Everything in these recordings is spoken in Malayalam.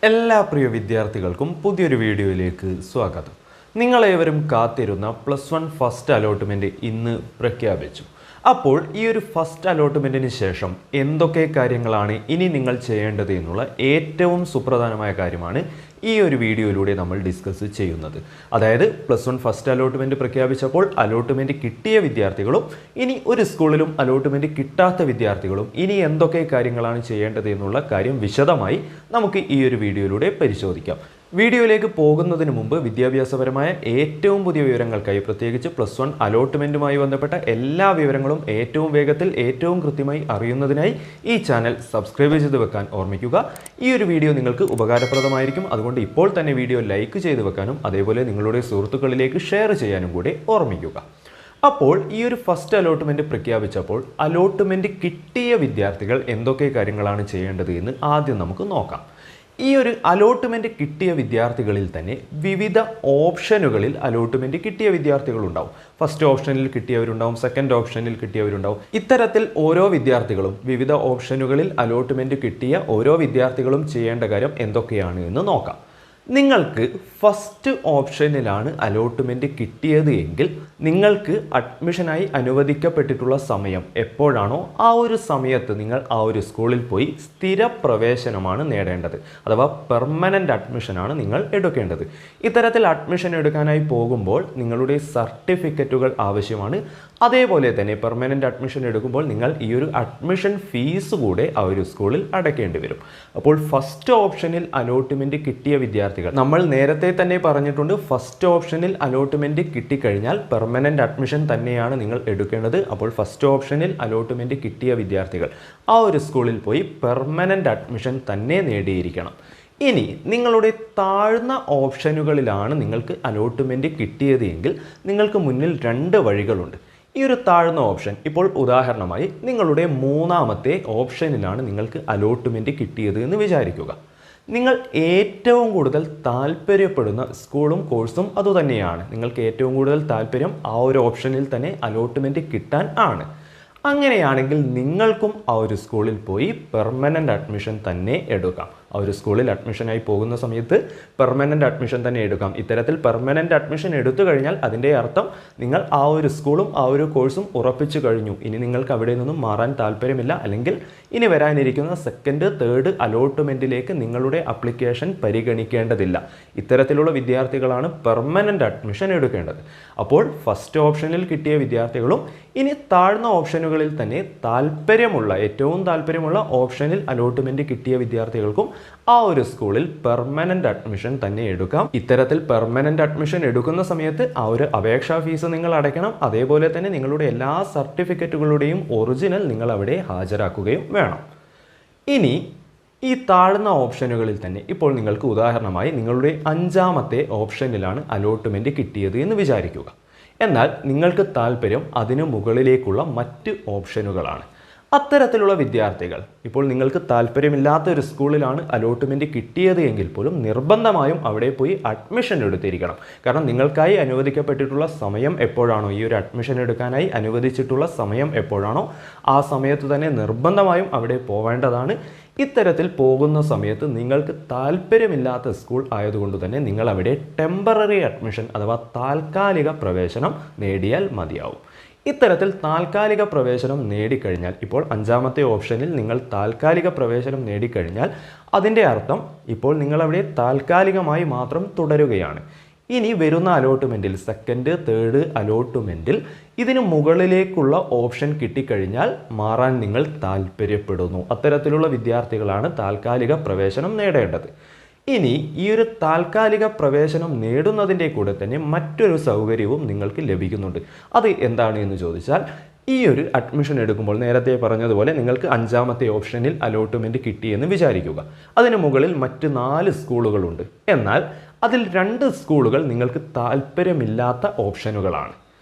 എല്ലാ പ്രിയ വിദ്യാർത്ഥികൾക്കും പുതിയൊരു വീഡിയോയിലേക്ക് സ്വാഗതം. നിങ്ങളേവരും കാത്തിരുന്ന +1 ഫസ്റ്റ് അലോട്ട്മെൻറ്റ് ഇന്ന് പ്രഖ്യാപിച്ചു. അപ്പോൾ ഈ ഒരു ഫസ്റ്റ് അലോട്ട്മെൻറ്റിന് ശേഷം എന്തൊക്കെ കാര്യങ്ങളാണ് ഇനി നിങ്ങൾ ചെയ്യേണ്ടത് എന്നുള്ള ഏറ്റവും സുപ്രധാനമായ കാര്യമാണ് ഈ ഒരു വീഡിയോയിലൂടെ നമ്മൾ ഡിസ്കസ് ചെയ്യുന്നത്. അതായത് +1 ഫസ്റ്റ് അലോട്ട്മെൻറ്റ് പ്രഖ്യാപിച്ചപ്പോൾ അലോട്ട്മെൻറ്റ് കിട്ടിയ വിദ്യാർത്ഥികളും ഇനി ഒരു സ്കൂളിലും അലോട്ട്മെൻറ്റ് കിട്ടാത്ത വിദ്യാർത്ഥികളും ഇനി എന്തൊക്കെ കാര്യങ്ങളാണ് ചെയ്യേണ്ടത് എന്നുള്ള കാര്യം വിശദമായി നമുക്ക് ഈ ഒരു വീഡിയോയിലൂടെ പരിശോധിക്കാം. വീഡിയോയിലേക്ക് പോകുന്നതിന് മുമ്പ് വിദ്യാഭ്യാസപരമായ ഏറ്റവും പുതിയ വിവരങ്ങൾക്കായി പ്രത്യേകിച്ച് +1 അലോട്ട്മെൻറ്റുമായി ബന്ധപ്പെട്ട എല്ലാ വിവരങ്ങളും ഏറ്റവും വേഗത്തിൽ ഏറ്റവും കൃത്യമായി അറിയുന്നതിനായി ഈ ചാനൽ സബ്സ്ക്രൈബ് ചെയ്ത് വെക്കാൻ ഓർമ്മിക്കുക. ഈ ഒരു വീഡിയോ നിങ്ങൾക്ക് ഉപകാരപ്രദമായിരിക്കും. അതുകൊണ്ട് ഇപ്പോൾ തന്നെ വീഡിയോ ലൈക്ക് ചെയ്ത് വെക്കാനും അതേപോലെ നിങ്ങളുടെ സുഹൃത്തുക്കളിലേക്ക് ഷെയർ ചെയ്യാനും കൂടി ഓർമ്മിക്കുക. അപ്പോൾ ഈ ഒരു ഫസ്റ്റ് അലോട്ട്മെൻറ്റ് പ്രഖ്യാപിച്ചപ്പോൾ അലോട്ട്മെൻറ്റ് കിട്ടിയ വിദ്യാർത്ഥികൾ എന്തൊക്കെ കാര്യങ്ങളാണ് ചെയ്യേണ്ടത് എന്ന് ആദ്യം നമുക്ക് നോക്കാം. ഈ ഒരു അലോട്ട്മെൻറ്റ് കിട്ടിയ വിദ്യാർത്ഥികളിൽ തന്നെ വിവിധ ഓപ്ഷനുകളിൽ അലോട്ട്മെൻറ്റ് കിട്ടിയ വിദ്യാർത്ഥികളുണ്ടാവും. ഫസ്റ്റ് ഓപ്ഷനിൽ കിട്ടിയവരുണ്ടാവും, സെക്കൻഡ് ഓപ്ഷനിൽ കിട്ടിയവരുണ്ടാവും. ഇത്തരത്തിൽ ഓരോ വിദ്യാർത്ഥികളും വിവിധ ഓപ്ഷനുകളിൽ അലോട്ട്മെൻറ്റ് കിട്ടിയ ഓരോ വിദ്യാർത്ഥികളും ചെയ്യേണ്ട കാര്യം എന്തൊക്കെയാണ് എന്ന് നോക്കാം. നിങ്ങൾക്ക് ഫസ്റ്റ് ഓപ്ഷനിലാണ് അലോട്ട്മെൻറ്റ് കിട്ടിയത് എങ്കിൽ നിങ്ങൾക്ക് അഡ്മിഷനായി അനുവദിക്കപ്പെട്ടിട്ടുള്ള സമയം എപ്പോഴാണോ ആ ഒരു സമയത്ത് നിങ്ങൾ ആ ഒരു സ്കൂളിൽ പോയി സ്ഥിര പ്രവേശനമാണ് നേടേണ്ടത്. അഥവാ പെർമനൻ്റ് അഡ്മിഷനാണ് നിങ്ങൾ എടുക്കേണ്ടത്. ഇത്തരത്തിൽ അഡ്മിഷൻ എടുക്കാനായി പോകുമ്പോൾ നിങ്ങളുടെ സർട്ടിഫിക്കറ്റുകൾ ആവശ്യമാണ്. അതേപോലെ തന്നെ പെർമനൻ്റ് അഡ്മിഷൻ എടുക്കുമ്പോൾ നിങ്ങൾ ഈ ഒരു അഡ്മിഷൻ ഫീസ് കൂടെ ആ ഒരു സ്കൂളിൽ അടയ്ക്കേണ്ടി വരും. അപ്പോൾ ഫസ്റ്റ് ഓപ്ഷനിൽ അലോട്ട്മെൻറ്റ് കിട്ടിയ വിദ്യാർത്ഥികൾ, നമ്മൾ നേരത്തെ തന്നെ പറഞ്ഞിട്ടുണ്ട്, ഫസ്റ്റ് ഓപ്ഷനിൽ അലോട്ട്മെൻറ്റ് കിട്ടിക്കഴിഞ്ഞാൽ പെർമനൻ്റ് അഡ്മിഷൻ തന്നെയാണ് നിങ്ങൾ എടുക്കേണ്ടത്. അപ്പോൾ ഫസ്റ്റ് ഓപ്ഷനിൽ അലോട്ട്മെൻറ്റ് കിട്ടിയ വിദ്യാർത്ഥികൾ ആ ഒരു സ്കൂളിൽ പോയി പെർമനൻ്റ് അഡ്മിഷൻ തന്നെ നേടിയിരിക്കണം. ഇനി നിങ്ങളുടെ താഴ്ന്ന ഓപ്ഷനുകളിലാണ് നിങ്ങൾക്ക് അലോട്ട്മെൻറ്റ് കിട്ടിയത് എങ്കിൽ നിങ്ങൾക്ക് മുന്നിൽ രണ്ട് വഴികളുണ്ട്. ഈ ഒരു താഴ്ന്ന ഓപ്ഷൻ, ഇപ്പോൾ ഉദാഹരണമായി നിങ്ങളുടെ മൂന്നാമത്തെ ഓപ്ഷനിലാണ് നിങ്ങൾക്ക് അലോട്ട്മെൻറ്റ് കിട്ടിയത് എന്ന് വിചാരിക്കുക. നിങ്ങൾ ഏറ്റവും കൂടുതൽ താല്പര്യപ്പെടുന്ന സ്കൂളും കോഴ്സും അതുതന്നെയാണ്. നിങ്ങൾക്ക് ഏറ്റവും കൂടുതൽ താല്പര്യം ആ ഒരു ഓപ്ഷനിൽ തന്നെ അലോട്ട്മെൻറ്റ് കിട്ടാൻ ആണ്. അങ്ങനെയാണെങ്കിൽ നിങ്ങൾക്കും ആ ഒരു സ്കൂളിൽ പോയി പെർമനൻ്റ് അഡ്മിഷൻ തന്നെ എടുക്കാം. ആ ഒരു സ്കൂളിൽ അഡ്മിഷനായി പോകുന്ന സമയത്ത് പെർമനൻ്റ് അഡ്മിഷൻ തന്നെ എടുക്കാം. ഇത്തരത്തിൽ പെർമനൻ്റ് അഡ്മിഷൻ എടുത്തു കഴിഞ്ഞാൽ അതിൻ്റെ അർത്ഥം നിങ്ങൾ ആ ഒരു സ്കൂളും ആ ഒരു കോഴ്സും ഉറപ്പിച്ചു കഴിഞ്ഞു. ഇനി നിങ്ങൾക്ക് അവിടെ നിന്നും മാറാൻ താല്പര്യമില്ല, അല്ലെങ്കിൽ ഇനി വരാനിരിക്കുന്ന സെക്കൻഡ് തേർഡ് അലോട്ട്മെൻറ്റിലേക്ക് നിങ്ങളുടെ അപ്ലിക്കേഷൻ പരിഗണിക്കേണ്ടതില്ല. ഇത്തരത്തിലുള്ള വിദ്യാർത്ഥികളാണ് പെർമനൻ്റ് അഡ്മിഷൻ എടുക്കേണ്ടത്. അപ്പോൾ ഫസ്റ്റ് ഓപ്ഷനിൽ കിട്ടിയ വിദ്യാർത്ഥികളും ഇനി താഴ്ന്ന ഓപ്ഷനുകളിൽ തന്നെ ഏറ്റവും താല്പര്യമുള്ള ഓപ്ഷനിൽ അലോട്ട്മെൻറ്റ് കിട്ടിയ വിദ്യാർത്ഥികൾക്കും ആ ഒരു സ്കൂളിൽ പെർമനൻ്റ് അഡ്മിഷൻ തന്നെ എടുക്കാം. ഇത്തരത്തിൽ പെർമനൻ്റ് അഡ്മിഷൻ എടുക്കുന്ന സമയത്ത് ആ ഒരു അപേക്ഷാ ഫീസ് നിങ്ങൾ അടയ്ക്കണം. അതേപോലെ തന്നെ നിങ്ങളുടെ എല്ലാ സർട്ടിഫിക്കറ്റുകളുടെയും ഒറിജിനൽ നിങ്ങൾ അവിടെ ഹാജരാക്കുകയും വേണം. ഇനി ഈ താഴ്ന്ന ഓപ്ഷനുകളിൽ തന്നെ ഇപ്പോൾ നിങ്ങൾക്ക് ഉദാഹരണമായി നിങ്ങളുടെ അഞ്ചാമത്തെ ഓപ്ഷനിലാണ് അലോട്ട്മെൻറ്റ് കിട്ടിയത് എന്ന് വിചാരിക്കുക. എന്നാൽ നിങ്ങൾക്ക് താല്പര്യം അതിനു മുകളിലേക്കുള്ള മറ്റ് ഓപ്ഷനുകളാണ്. അത്തരത്തിലുള്ള വിദ്യാർത്ഥികൾ, ഇപ്പോൾ നിങ്ങൾക്ക് താല്പര്യമില്ലാത്ത ഒരു സ്കൂളിലാണ് അലോട്ട്മെൻറ്റ് കിട്ടിയത് എങ്കിൽ പോലും നിർബന്ധമായും അവിടെ പോയി അഡ്മിഷൻ എടുത്തിരിക്കണം. കാരണം നിങ്ങൾക്കായി അനുവദിക്കപ്പെട്ടിട്ടുള്ള സമയം എപ്പോഴാണോ, ഈ ഒരു അഡ്മിഷൻ എടുക്കാനായി അനുവദിച്ചിട്ടുള്ള സമയം എപ്പോഴാണോ ആ സമയത്ത് തന്നെ നിർബന്ധമായും അവിടെ പോവേണ്ടതാണ്. ഇത്തരത്തിൽ പോകുന്ന സമയത്ത് നിങ്ങൾക്ക് താല്പര്യമില്ലാത്ത സ്കൂൾ ആയതുകൊണ്ട് തന്നെ നിങ്ങൾ അവിടെ ടെമ്പററി അഡ്മിഷൻ അഥവാ താൽക്കാലിക പ്രവേശനം നേടിയാൽ മതിയാവും. ഇത്തരത്തിൽ താൽക്കാലിക പ്രവേശനം നേടിക്കഴിഞ്ഞാൽ, ഇപ്പോൾ അഞ്ചാമത്തെ ഓപ്ഷനിൽ നിങ്ങൾ താൽക്കാലിക പ്രവേശനം നേടിക്കഴിഞ്ഞാൽ അതിൻ്റെ അർത്ഥം ഇപ്പോൾ നിങ്ങളവിടെ താൽക്കാലികമായി മാത്രം തുടരുകയാണ്. ഇനി വരുന്ന അലോട്ട്മെൻറ്റിൽ, സെക്കൻഡ് തേർഡ് അലോട്ട്മെൻറ്റിൽ ഇതിന് മുകളിലേക്കുള്ള ഓപ്ഷൻ കിട്ടിക്കഴിഞ്ഞാൽ മാറാൻ നിങ്ങൾ താല്പര്യപ്പെടുന്നു. അത്തരത്തിലുള്ള വിദ്യാർത്ഥികളാണ് താൽക്കാലിക പ്രവേശനം നേടേണ്ടത്. ഇനി ഈ ഒരു താൽക്കാലിക പ്രവേശനം നേടുന്നതിൻ്റെ കൂടെ തന്നെ മറ്റൊരു സൗകര്യവും നിങ്ങൾക്ക് ലഭിക്കുന്നുണ്ട്. അത് എന്താണ് എന്ന് ചോദിച്ചാൽ, ഈ ഒരു അഡ്മിഷൻ എടുക്കുമ്പോൾ നേരത്തെ പറഞ്ഞതുപോലെ നിങ്ങൾക്ക് അഞ്ചാമത്തെ ഓപ്ഷനിൽ അലോട്ട്മെൻറ്റ് കിട്ടിയെന്ന് വിചാരിക്കുക. അതിന് മുകളിൽ മറ്റ് 4 സ്കൂളുകളുണ്ട്. എന്നാൽ അതിൽ 2 സ്കൂളുകൾ നിങ്ങൾക്ക് താല്പര്യമില്ലാത്ത ഓപ്ഷനുകളാണ്.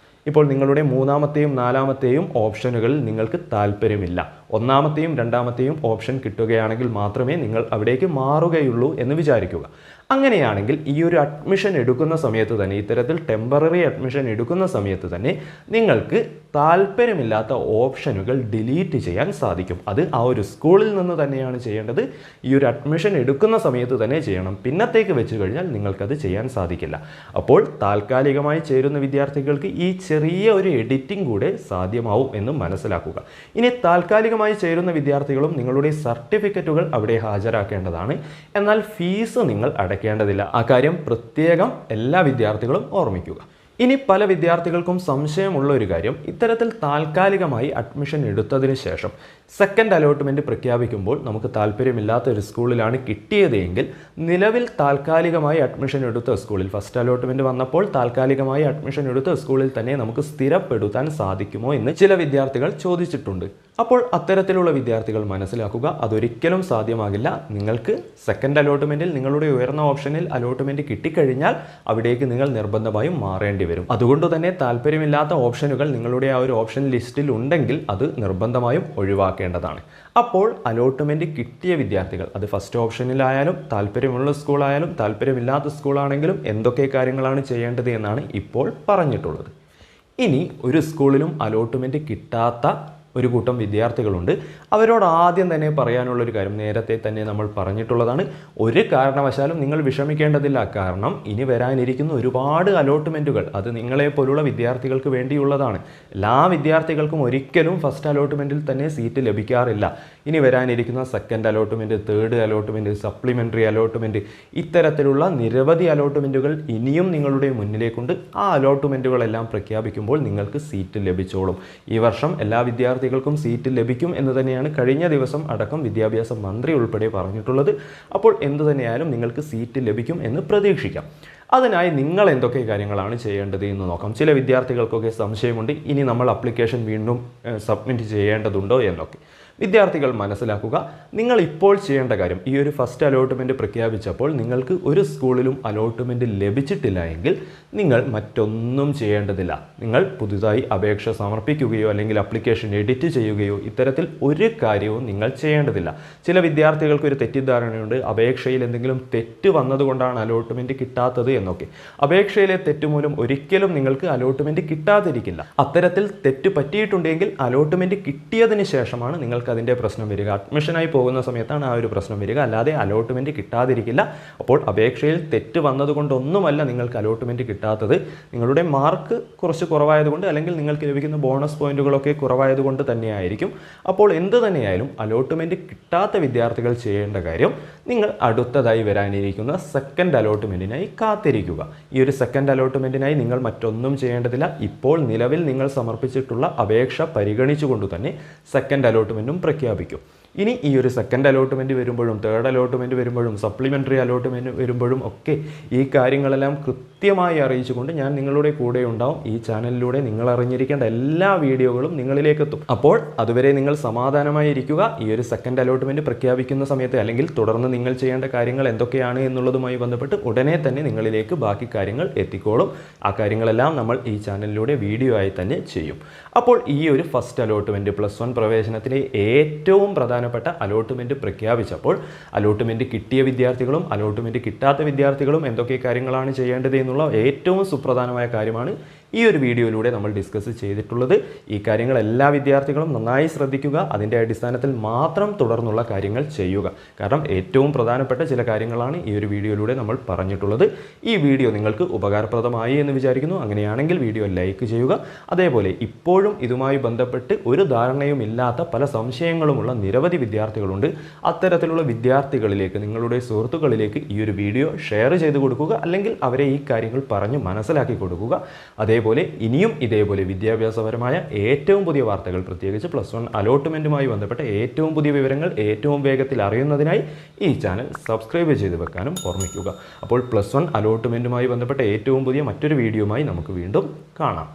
ഇപ്പോൾ നിങ്ങളുടെ മൂന്നാമത്തെയും നാലാമത്തെയും ഓപ്ഷനുകളിൽ നിങ്ങൾക്ക് താല്പര്യമില്ല. ഒന്നാമത്തെയും രണ്ടാമത്തെയും ഓപ്ഷൻ കിട്ടുകയാണെങ്കിൽ മാത്രമേ നിങ്ങൾ അവിടേക്ക് മാറുകയുള്ളൂ എന്ന് വിചാരിക്കുക. അങ്ങനെയാണെങ്കിൽ ഈ ഒരു അഡ്മിഷൻ എടുക്കുന്ന സമയത്ത് തന്നെ, ഇത്തരത്തിൽ ടെമ്പററി അഡ്മിഷൻ എടുക്കുന്ന സമയത്ത് തന്നെ നിങ്ങൾക്ക് താല്പര്യമില്ലാത്ത ഓപ്ഷനുകൾ ഡിലീറ്റ് ചെയ്യാൻ സാധിക്കും. അത് ആ ഒരു സ്കൂളിൽ നിന്ന് തന്നെയാണ് ചെയ്യേണ്ടത്. ഈ ഒരു അഡ്മിഷൻ എടുക്കുന്ന സമയത്ത് തന്നെ ചെയ്യണം. പിന്നത്തേക്ക് വെച്ച് കഴിഞ്ഞാൽ നിങ്ങൾക്കത് ചെയ്യാൻ സാധിക്കില്ല. അപ്പോൾ താൽക്കാലികമായി ചേരുന്ന വിദ്യാർത്ഥികൾക്ക് ഈ ചെറിയ ഒരു എഡിറ്റിംഗ് കൂടെ സാധ്യമാവും എന്ന് മനസ്സിലാക്കുക. ഇനി താൽക്കാലികമായി ചേരുന്ന വിദ്യാർത്ഥികളും നിങ്ങളുടെ സർട്ടിഫിക്കറ്റുകൾ അവിടെ ഹാജരാക്കേണ്ടതാണ്. എന്നാൽ ഫീസ് നിങ്ങൾ അടയ്ക്കേണ്ടതില്ല. ആ കാര്യം പ്രത്യേകം എല്ലാ വിദ്യാർത്ഥികളും ഓർമ്മിക്കുക. ഇനി പല വിദ്യാർത്ഥികൾക്കും സംശയമുള്ള ഒരു കാര്യം, ഇത്തരത്തിൽ താൽക്കാലികമായി അഡ്മിഷൻ എടുത്തതിന് ശേഷം സെക്കൻഡ് അലോട്ട്മെൻറ്റ് പ്രഖ്യാപിക്കുമ്പോൾ നമുക്ക് താല്പര്യമില്ലാത്ത ഒരു സ്കൂളിലാണ് കിട്ടിയതെങ്കിൽ നിലവിൽ താൽക്കാലികമായി അഡ്മിഷൻ എടുത്ത സ്കൂളിൽ, ഫസ്റ്റ് അലോട്ട്മെൻറ്റ് വന്നപ്പോൾ താൽക്കാലികമായി അഡ്മിഷൻ എടുത്ത സ്കൂളിൽ തന്നെ നമുക്ക് സ്ഥിരപ്പെടുത്താൻ സാധിക്കുമോ എന്ന് ചില വിദ്യാർത്ഥികൾ ചോദിച്ചിട്ടുണ്ട്. അപ്പോൾ അത്തരത്തിലുള്ള വിദ്യാർത്ഥികൾ മനസ്സിലാക്കുക, അതൊരിക്കലും സാധ്യമാകില്ല. നിങ്ങൾക്ക് സെക്കൻഡ് അലോട്ട്മെൻറ്റിൽ നിങ്ങളുടെ ഉയർന്ന ഓപ്ഷനിൽ അലോട്ട്മെൻറ്റ് കിട്ടിക്കഴിഞ്ഞാൽ അവിടേക്ക് നിങ്ങൾ നിർബന്ധമായും മാറേണ്ടി വരും. അതുകൊണ്ട് തന്നെ താല്പര്യമില്ലാത്ത ഓപ്ഷനുകൾ നിങ്ങളുടെ ആ ഒരു ഓപ്ഷൻ ലിസ്റ്റിൽ ഉണ്ടെങ്കിൽ അത് നിർബന്ധമായും ഒഴിവാക്കേണ്ടതാണ്. അപ്പോൾ അലോട്ട്മെൻറ്റ് കിട്ടിയ വിദ്യാർത്ഥികൾ, അത് ഫസ്റ്റ് ഓപ്ഷനിലായാലും താല്പര്യമുള്ള സ്കൂളായാലും താല്പര്യമില്ലാത്ത സ്കൂളാണെങ്കിലും എന്തൊക്കെ കാര്യങ്ങളാണ് ചെയ്യേണ്ടത് എന്നാണ് ഇപ്പോൾ പറഞ്ഞിട്ടുള്ളത്. ഇനി ഒരു സ്കൂളിലും അലോട്ട്മെൻറ്റ് കിട്ടാത്ത ഒരു കൂട്ടം വിദ്യാർത്ഥികളുണ്ട്. അവരോട് ആദ്യം തന്നെ പറയാനുള്ളൊരു കാര്യം നേരത്തെ തന്നെ നമ്മൾ പറഞ്ഞിട്ടുള്ളതാണ്. ഒരു കാരണവശാലും നിങ്ങൾ വിഷമിക്കേണ്ടതില്ല. കാരണം ഇനി വരാനിരിക്കുന്ന ഒരുപാട് അലോട്ട്മെൻറ്റുകൾ അത് നിങ്ങളെപ്പോലുള്ള വിദ്യാർത്ഥികൾക്ക് വേണ്ടിയുള്ളതാണ്. എല്ലാ വിദ്യാർത്ഥികൾക്കും ഒരിക്കലും ഫസ്റ്റ് അലോട്ട്മെൻറ്റിൽ തന്നെ സീറ്റ് ലഭിക്കാറില്ല. ഇനി വരാനിരിക്കുന്ന second allotment, third allotment, supplementary allotment, ഇത്തരത്തിലുള്ള നിരവധി അലോട്ട്മെൻറ്റുകൾ ഇനിയും നിങ്ങളുടെ മുന്നിലേക്കുണ്ട്. ആ അലോട്ട്മെൻറ്റുകളെല്ലാം പ്രഖ്യാപിക്കുമ്പോൾ നിങ്ങൾക്ക് സീറ്റ് ലഭിച്ചോളും. ഈ വർഷം എല്ലാ വിദ്യാർത്ഥികൾക്കും സീറ്റ് ലഭിക്കും എന്ന് തന്നെയാണ് കഴിഞ്ഞ ദിവസം അടക്കം വിദ്യാഭ്യാസ മന്ത്രി ഉൾപ്പെടെ പറഞ്ഞിട്ടുള്ളത്. അപ്പോൾ എന്തു തന്നെയായാലും നിങ്ങൾക്ക് സീറ്റ് ലഭിക്കും എന്ന് പ്രതീക്ഷിക്കാം. അതിനായി നിങ്ങൾ എന്തൊക്കെ കാര്യങ്ങളാണ് ചെയ്യേണ്ടത് എന്ന് നോക്കാം. ചില വിദ്യാർത്ഥികൾക്കൊക്കെ സംശയമുണ്ട്, ഇനി നമ്മൾ അപ്ലിക്കേഷൻ വീണ്ടും സബ്മിറ്റ് ചെയ്യേണ്ടതുണ്ടോ എന്നൊക്കെ. വിദ്യാർത്ഥികൾ മനസ്സിലാക്കുക, നിങ്ങൾ ഇപ്പോൾ ചെയ്യേണ്ട കാര്യം, ഈ ഒരു ഫസ്റ്റ് അലോട്ട്മെൻറ്റ് പ്രഖ്യാപിച്ചപ്പോൾ നിങ്ങൾക്ക് ഒരു സ്കൂളിലും അലോട്ട്മെൻറ്റ് ലഭിച്ചിട്ടില്ല എങ്കിൽ നിങ്ങൾ മറ്റൊന്നും ചെയ്യേണ്ടതില്ല. നിങ്ങൾ പുതുതായി അപേക്ഷ സമർപ്പിക്കുകയോ അല്ലെങ്കിൽ അപ്ലിക്കേഷൻ എഡിറ്റ് ചെയ്യുകയോ ഇത്തരത്തിൽ ഒരു കാര്യവും നിങ്ങൾ ചെയ്യേണ്ടതില്ല. ചില വിദ്യാർത്ഥികൾക്ക് ഒരു തെറ്റിദ്ധാരണയുണ്ട്, അപേക്ഷയിൽ എന്തെങ്കിലും തെറ്റ് വന്നതുകൊണ്ടാണ് അലോട്ട്മെൻറ്റ് കിട്ടാത്തത് എന്നൊക്കെ. അപേക്ഷയിലെ തെറ്റ് മൂലം ഒരിക്കലും നിങ്ങൾക്ക് അലോട്ട്മെൻറ്റ് കിട്ടാതിരിക്കില്ല. അത്തരത്തിൽ തെറ്റ് പറ്റിയിട്ടുണ്ടെങ്കിൽ അലോട്ട്മെൻറ്റ് കിട്ടിയതിന് ശേഷമാണ് നിങ്ങൾക്ക് അതിൻ്റെ പ്രശ്നം വരിക. അഡ്മിഷനായി പോകുന്ന സമയത്താണ് ആ ഒരു പ്രശ്നം വരിക, അല്ലാതെ അലോട്ട്മെൻറ്റ് കിട്ടാതിരിക്കില്ല. അപ്പോൾ അപേക്ഷയിൽ തെറ്റ് വന്നതുകൊണ്ടൊന്നുമല്ല നിങ്ങൾക്ക് അലോട്ട്മെൻറ്റ് കിട്ടാത്തത്. നിങ്ങളുടെ മാർക്ക് കുറച്ച് കുറവായതുകൊണ്ട് അല്ലെങ്കിൽ നിങ്ങൾക്ക് ലഭിക്കുന്ന ബോണസ് പോയിന്റുകളൊക്കെ കുറവായതുകൊണ്ട് തന്നെയായിരിക്കും. അപ്പോൾ എന്ത് തന്നെയായാലും അലോട്ട്മെൻറ്റ് കിട്ടാത്ത വിദ്യാർത്ഥികൾ ചെയ്യേണ്ട കാര്യം, നിങ്ങൾ അടുത്തതായി വരാനിരിക്കുന്ന സെക്കൻഡ് അലോട്ട്മെൻറ്റിനായി കാത്തിരിക്കുക. ഈ ഒരു സെക്കൻഡ് അലോട്ട്മെൻറ്റിനായി നിങ്ങൾ മറ്റൊന്നും ചെയ്യേണ്ടതില്ല. ഇപ്പോൾ നിലവിൽ നിങ്ങൾ സമർപ്പിച്ചിട്ടുള്ള അപേക്ഷ പരിഗണിച്ചുകൊണ്ട് തന്നെ സെക്കൻഡ് അലോട്ട്മെൻറ്റും പ്രഖ്യാപിക്കും. ഇനി ഈ ഒരു സെക്കൻഡ് അലോട്ട്മെൻറ്റ് വരുമ്പോഴും തേർഡ് അലോട്ട്മെൻറ്റ് വരുമ്പോഴും സപ്ലിമെൻ്ററി അലോട്ട്മെൻറ്റ് വരുമ്പോഴും ഒക്കെ ഈ കാര്യങ്ങളെല്ലാം കൃത്യമായി അറിയിച്ചുകൊണ്ട് ഞാൻ നിങ്ങളുടെ കൂടെ ഉണ്ടാവും. ഈ ചാനലിലൂടെ നിങ്ങൾ അറിഞ്ഞിരിക്കേണ്ട എല്ലാ വീഡിയോകളും നിങ്ങളിലേക്ക് എത്തും. അപ്പോൾ അതുവരെ നിങ്ങൾ സമാധാനമായി ഇരിക്കുക. ഈ ഒരു സെക്കൻഡ് അലോട്ട്മെൻറ്റ് പ്രഖ്യാപിക്കുന്ന സമയത്ത് അല്ലെങ്കിൽ തുടർന്ന് നിങ്ങൾ ചെയ്യേണ്ട കാര്യങ്ങൾ എന്തൊക്കെയാണ് എന്നുള്ളതുമായി ബന്ധപ്പെട്ട് ഉടനെ തന്നെ നിങ്ങളിലേക്ക് ബാക്കി കാര്യങ്ങൾ എത്തിക്കോളും. ആ കാര്യങ്ങളെല്ലാം നമ്മൾ ഈ ചാനലിലൂടെ വീഡിയോ ആയി തന്നെ ചെയ്യും. അപ്പോൾ ഈ ഒരു ഫസ്റ്റ് അലോട്ട്മെൻറ്റ് +1 പ്രവേശനത്തിലെ ഏറ്റവും പ്രധാനപ്പെട്ട അലോട്ട്മെൻറ്റ് പ്രഖ്യാപിച്ചപ്പോൾ അലോട്ട്മെൻറ്റ് കിട്ടിയ വിദ്യാർത്ഥികളും അലോട്ട്മെൻറ്റ് കിട്ടാത്ത വിദ്യാർത്ഥികളും എന്തൊക്കെ കാര്യങ്ങളാണ് ചെയ്യേണ്ടത് എന്നുള്ള ഏറ്റവും സുപ്രധാനമായ കാര്യമാണ് ഈ ഒരു വീഡിയോയിലൂടെ നമ്മൾ ഡിസ്കസ് ചെയ്തിട്ടുള്ളത്. ഈ കാര്യങ്ങൾ എല്ലാ വിദ്യാർത്ഥികളും നന്നായി ശ്രദ്ധിക്കുക. അതിൻ്റെ അടിസ്ഥാനത്തിൽ മാത്രം തുടർന്നുള്ള കാര്യങ്ങൾ ചെയ്യുക. കാരണം ഏറ്റവും പ്രധാനപ്പെട്ട ചില കാര്യങ്ങളാണ് ഈ ഒരു വീഡിയോയിലൂടെ നമ്മൾ പറഞ്ഞിട്ടുള്ളത്. ഈ വീഡിയോ നിങ്ങൾക്ക് ഉപകാരപ്രദമായി എന്ന് വിചാരിക്കുന്നു. അങ്ങനെയാണെങ്കിൽ വീഡിയോ ലൈക്ക് ചെയ്യുക. അതേപോലെ ഇപ്പോഴും ഇതുമായി ബന്ധപ്പെട്ട് ഒരു ധാരണയും ഇല്ലാത്ത പല സംശയങ്ങളുമുള്ള നിരവധി വിദ്യാർത്ഥികളുണ്ട്. അത്തരത്തിലുള്ള വിദ്യാർത്ഥികളിലേക്ക്, നിങ്ങളുടെ സുഹൃത്തുക്കളിലേക്ക് ഈ ഒരു വീഡിയോ ഷെയർ ചെയ്ത് കൊടുക്കുക. അല്ലെങ്കിൽ അവരെ ഈ കാര്യങ്ങൾ പറഞ്ഞ് മനസ്സിലാക്കി കൊടുക്കുക. അതേപോലെ ഇനിയും ഇതേപോലെ വിദ്യാഭ്യാസപരമായ ഏറ്റവും പുതിയ വാർത്തകൾ, പ്രത്യേകിച്ച് +1 അലോട്ട്മെൻറ്റുമായി ബന്ധപ്പെട്ട ഏറ്റവും പുതിയ വിവരങ്ങൾ ഏറ്റവും വേഗത്തിൽ അറിയുന്നതിനായി ഈ ചാനൽ സബ്സ്ക്രൈബ് ചെയ്ത് വെക്കാനും ഓർമ്മിക്കുക. അപ്പോൾ +1 അലോട്ട്മെൻറ്റുമായി ബന്ധപ്പെട്ട ഏറ്റവും പുതിയ മറ്റൊരു വീഡിയോയുമായി നമുക്ക് വീണ്ടും കാണാം.